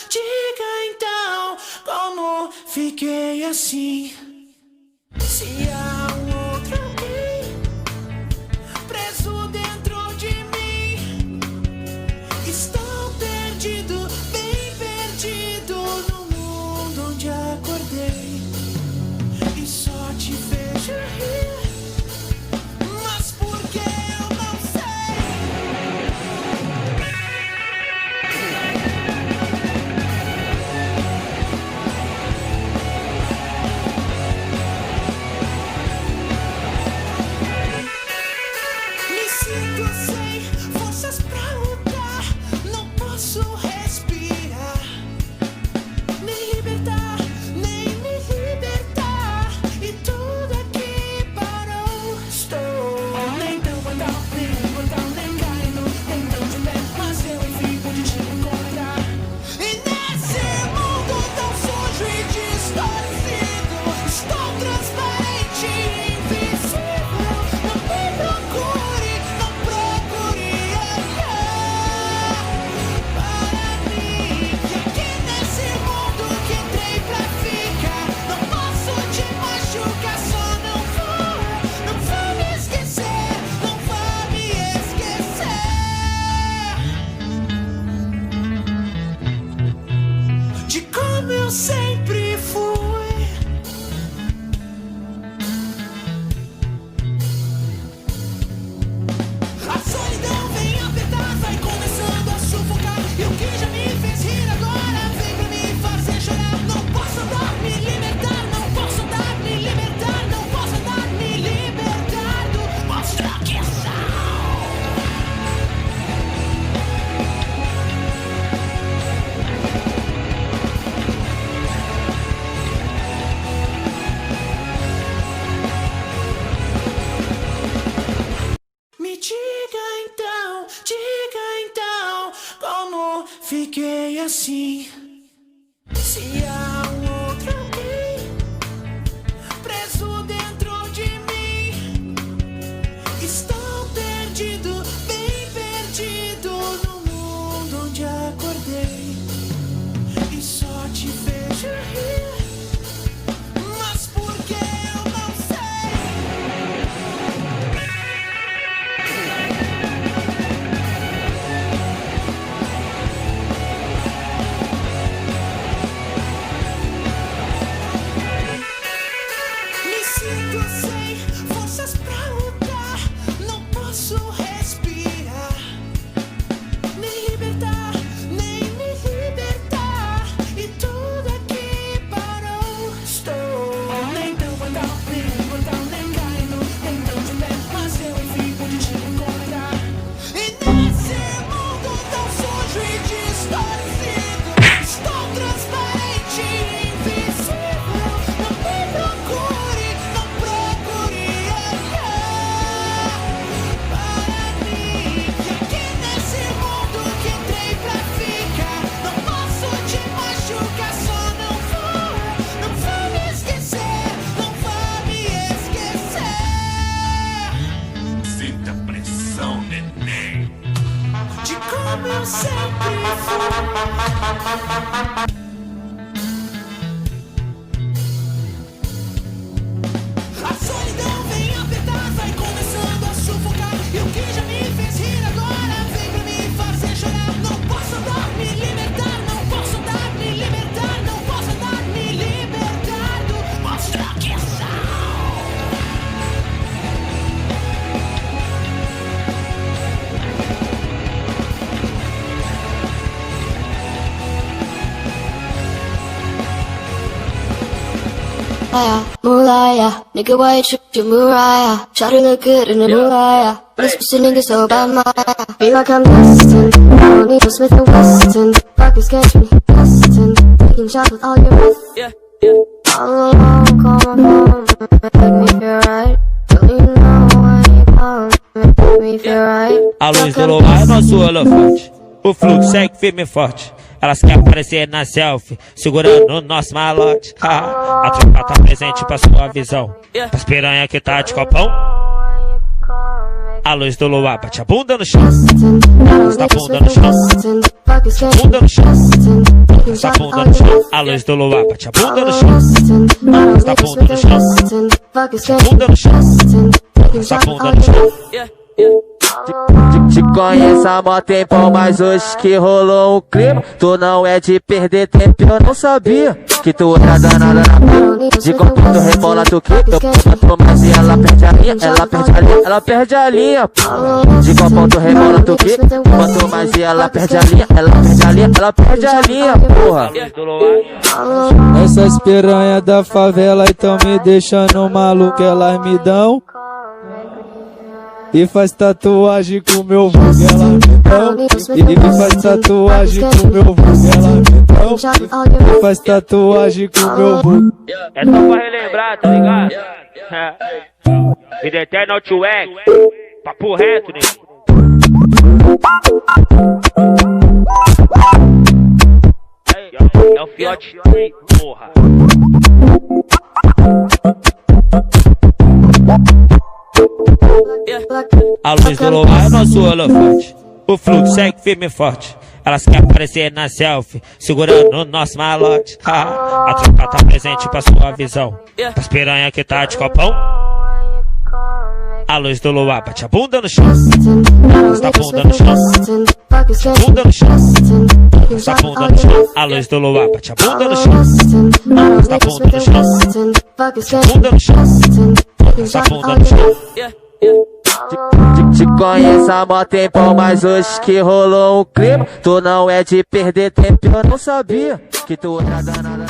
diga então como fiquei assim. Se há um outro alguém preso dentro de mim, estou perdido, bem perdido no mundo onde acordei e só te vejo rir. Mas por que eu não sei? Me sinto sem forças pra lutar, não posso respirar, nem libertar, nem me libertar. E tudo aqui parou. Estou nem tão legal, nem caindo, nem tão de pé, mas eu enfim pude te encontrar. E nesse mundo tão sujo e distorcido, estou transparente e invisível. Não me procure, não procure olhar para mim. Que aqui nesse mundo que entrei pra ficar, não posso te machucar, só não vou me esquecer, não vá me esquecer de como eu sempre fui. A solidão vem apertar, vai começando a sufocar. E o que já me fez rir agora vem pra me fazer chorar. Não posso andar, me libertar, não posso andar, me libertar, não posso andar, me libertar do monstro que sou. Me diga então como fiquei assim. Se há um outro alguém preso dentro de mim, estou perdido, bem perdido no mundo onde acordei e só te vejo rir. Mas por que eu não sei? Me sinto sem forças pra lutar, não posso respirar, nem libertar, nem me libertar. E tudo aqui parou. Estou nem tão legal, nem caindo, nem tão de pé, mas eu enfim pude te encontrar. E nesse mundo tão sujo e distorcido, estou transparente e invisível. Não me procure, não procure olhar para mim. Que aqui nesse mundo que entrei pra ficar, não posso te machucar, só não vou me esquecer, não vá me esquecer Sinta a pressão, neném. de como eu sempre fui. A solidão vem apertar, vai começando a sufocar. E o que já me fez rir agora vem pra me fazer chorar. Não posso andar, me libertar, não posso andar, me libertar, não posso andar, me libertar do monstro que sou. Mulaya, nigga, why you trip your Mariah? Shawty look good in the Mulaya. This pussy nigga so bad, Maya. Feel like I'm destined. I don't need no Smith and Weston. Pockets catch me, destined. Taking shots with all your best. All alone, call my phone, make me feel right. Don't you know when you come, make me feel right. A luz do luar é nosso elefante. O fluxo segue firme e forte. Elas querem aparecer na selfie, segurando o nosso malote. A tropa tá presente pra sua visão. As piranha que tá de copão. A luz do luar bate a bunda no chão. A luz da bunda no chão. Bunda no chão. essa bunda no chão. A luz do luar bate a bunda no chão. Essa bunda no chão. Essa bunda no chão. Essa bunda no chão. Te conheço há mó tempão, mas hoje que rolou um clima. Tu não é de perder tempo, eu não sabia que tu era danada na pia. De como tu rebola, tu quica, eu boto mais e ela perde a linha. Ela perde a linha, ela perde a linha. De como tu rebola, tu quica, eu boto mais e ela perde a linha. Ela perde a linha, ela perde a linha, porra. Essas piranha da favela então me deixando maluco, elas me dão e faz tatuagem com meu vulgo, ela me dão. E faz tatuagem com meu vulgo, ela me dão. E faz tatuagem com meu vulgo. É só pra relembrar, tá ligado? Vida eterna, Outweg. Papo reto, né? É o fiote, porra. A luz do luar é nosso elefante. O fluxo segue firme e forte. Elas querem aparecer na selfie, segurando o nosso malote. A tropa tá presente pra sua visão. As piranha que tá de copão. A luz do luar bate a bunda no chão. Essa bunda no chão. Essa bunda no chão. Essa bunda no chão. A luz do luar bate a bunda no chão. Essa bunda no chão. Essa bunda no chão. Essa bunda no chão. Te conheço há mó tempão, mas hoje que rolou um clima. Tu não é de perder tempo, eu não sabia que tu era danada.